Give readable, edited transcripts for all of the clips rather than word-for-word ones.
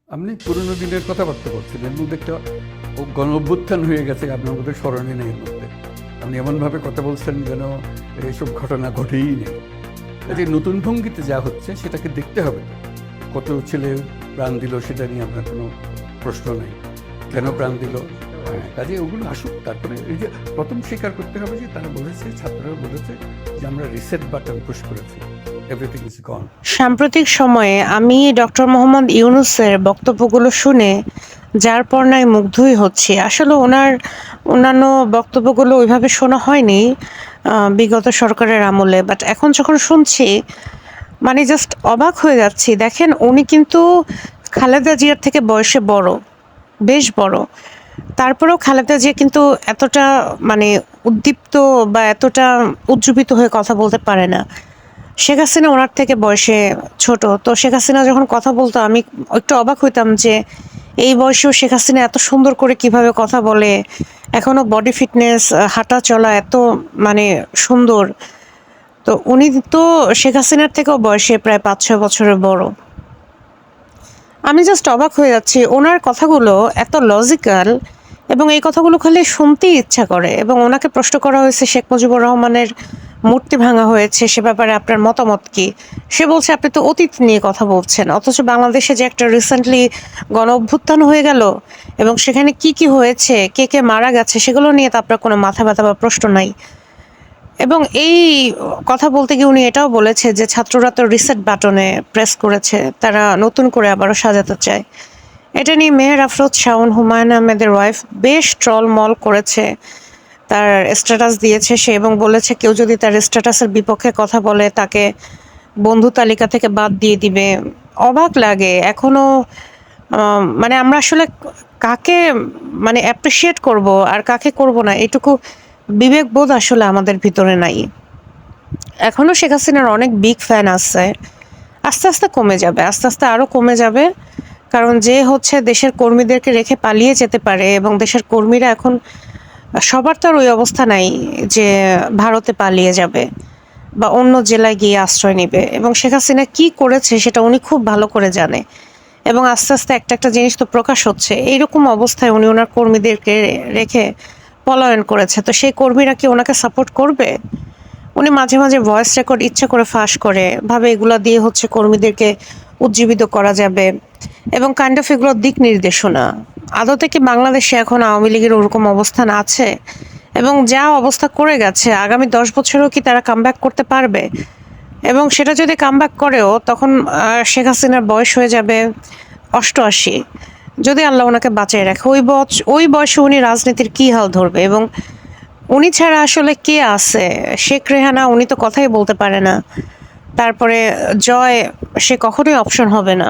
আপনি পুরনো দিনের কথাবার্তা বলছেন, এর মধ্যে একটা গণ অভ্যুত্থান হয়ে গেছে, আপনার মধ্যে স্মরণে নেই। এর মধ্যে আপনি এমনভাবে কথা বলছেন যেন এইসব ঘটনা ঘটেই নেই। যে নতুন ভঙ্গিতে যা হচ্ছে সেটাকে দেখতে হবে। কত ছেলে প্রাণ দিল সেটা নিয়ে আপনার কোনো প্রশ্ন নাই, কেন প্রাণ দিল, কাজে ওগুলো আসুক। তারপরে এই যে প্রথম স্বীকার করতে হবে যে তারা বলেছে, ছাত্ররা বলেছে যে আমরা রিসেট বাটন পুশ করেছি, এভরিথিং ইজ গন। সাম্প্রতিক সময়ে আমি ডক্টর মোহাম্মদ ইউনূসের বক্তব্যগুলো শুনে যার পর্যায়ে মুগ্ধই হচ্ছি। আসলে ওনার অন্যান্য বক্তব্যগুলো ওইভাবে শোনা হয়নি বিগত সরকারের আমলে, বাট এখন যখন শুনছি মানে জাস্ট অবাক হয়ে যাচ্ছি। দেখেন, উনি কিন্তু খালেদা জিয়ার থেকে বয়সে বড়, বেশ বড়। তারপরেও খালেদা জিয়া কিন্তু এতটা মানে উদ্দীপ্ত বা এতটা উজ্জীবিত হয়ে কথা বলতে পারে না। শেখ হাসিনা ওনার থেকে বয়সে ছোট। তো শেখ হাসিনা যখন কথা বলতো আমি একটু অবাক হইতাম যে এই বয়সেও শেখ হাসিনা এত সুন্দর করে কিভাবে কথা বলে, এখনো বডি ফিটনেস, হাঁটা চলা এত মানে সুন্দর। তো উনি তো শেখ হাসিনার থেকেও বয়সে প্রায় 5-6 বছরের বড়। আমি জাস্ট অবাক হয়ে যাচ্ছি, ওনার কথাগুলো এত লজিক্যাল এবং এই কথাগুলো খালি শুনতেই ইচ্ছা করে। এবং ওনাকে প্রশ্ন করা হয়েছে শেখ মুজিবুর রহমানের মূর্তি ভাঙা হয়েছে, সে ব্যাপারে আপনার মতামত কি? সে বলছে আপনি তো অতীত নিয়ে কথা বলছেন, অথচ বাংলাদেশে যে একটা রিসেন্টলি গণ অভ্যুত্থান হয়ে গেল এবং সেখানে কি কি হয়েছে, কে কে মারা গেছে, সেগুলো নিয়ে তো আপনার কোনো মাথা ব্যথা বা প্রশ্ন নাই। এবং এই কথা বলতে গিয়ে উনি এটাও বলেছে যে ছাত্ররা তো রিসেট বাটনে প্রেস করেছে, তারা নতুন করে আবারও সাজাতে চায়। এটা নিয়ে মেহের আফরোজ শাওন, হুমায়ুন আহমেদের ওয়াইফ বেশ ট্রলমল করেছে, তার স্ট্যাটাস দিয়েছে সে এবং বলেছে কেউ যদি তার স্ট্যাটাসের বিপক্ষে কথা বলে তাকে বন্ধু তালিকা থেকে বাদ দিয়ে দিবে। অবাক লাগে এখনো। মানে আমরা আসলে কাকে মানে অ্যাপ্রিসিয়েট করব আর কাকে করব না, এটুকু বিবেকবোধ আসলে আমাদের ভিতরে নাই। এখনো শেখ হাসিনার অনেক বিগ ফ্যান আছে, আস্তে আস্তে কমে যাবে, আস্তে আস্তে আরও কমে যাবে। কারণ যে হচ্ছে দেশের কর্মীদেরকে রেখে পালিয়ে যেতে পারে এবং দেশের কর্মীরা এখন সবার তো আর ওই অবস্থা নাই যে ভারতে পালিয়ে যাবে বা অন্য জেলায় গিয়ে আশ্রয় নেবে। এবং শেখ হাসিনা কী করেছে সেটা উনি খুব ভালো করে জানে এবং আস্তে আস্তে একটা একটা জিনিস তো প্রকাশ হচ্ছে। এইরকম অবস্থায় উনি ওনার কর্মীদেরকে রেখে পলায়ন করেছে, তো সেই কর্মীরা কি ওনাকে সাপোর্ট করবে? উনি মাঝে মাঝে ভয়েস রেকর্ড ইচ্ছা করে ফাঁস করে, ভাবে এগুলা দিয়ে হচ্ছে কর্মীদেরকে উজ্জীবিত করা যাবে এবং কাইন্ড অফ এগুলোর দিক নির্দেশনা। আদতে কি বাংলাদেশে এখন আওয়ামী লীগের ওরকম অবস্থান আছে? এবং যা অবস্থা করে গেছে আগামী 10 বছরেও কি তারা কামব্যাক করতে পারবে? এবং সেটা যদি কামব্যাক করেও তখন শেখ হাসিনার বয়স হয়ে যাবে 88, যদি আল্লাহ ওনাকে বাঁচিয়ে রাখে। ওই বয়সে উনি রাজনীতির কী হাল ধরবে? এবং উনি ছাড়া আসলে কে আছে? শেখ রেহানা, উনি তো কথাই বলতে পারে না। তারপরে জয়, সে কখনোই অপশন হবে না।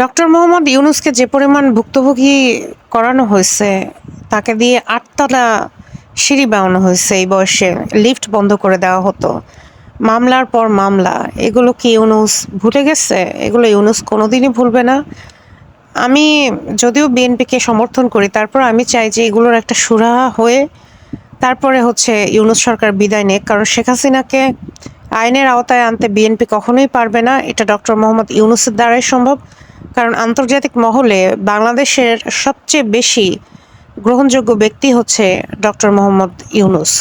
ডক্টর মোহাম্মদ ইউনূসকে যে পরিমাণ ভুক্তভোগী করানো হয়েছে, তাকে দিয়ে 8তলা সিঁড়ি বানানো হয়েছে এই বয়সে, লিফট বন্ধ করে দেওয়া হতো, মামলার পর মামলা। এগুলো কি ইউনূস ভুলে গেছে? এগুলো ইউনূস কোনোদিনই ভুলবে না। আমি যদিও বিএনপিকে সমর্থন করি, তারপর আমি চাই যে এগুলোর একটা সুরাহা হয়ে তারপরে হচ্ছে ইউনূস সরকার বিদায় নেক। কারণ শেখ হাসিনাকে আইনের আওতায় আনতে বিএনপি কখনোই পারবে না, এটা ডক্টর মোহাম্মদ ইউনূসের দ্বারাই সম্ভব। কারণ আন্তর্জাতিক মহলে বাংলাদেশের সবচেয়ে বেশি গ্রহণযোগ্য ব্যক্তি হচ্ছে ডক্টর মোহাম্মদ ইউনূস।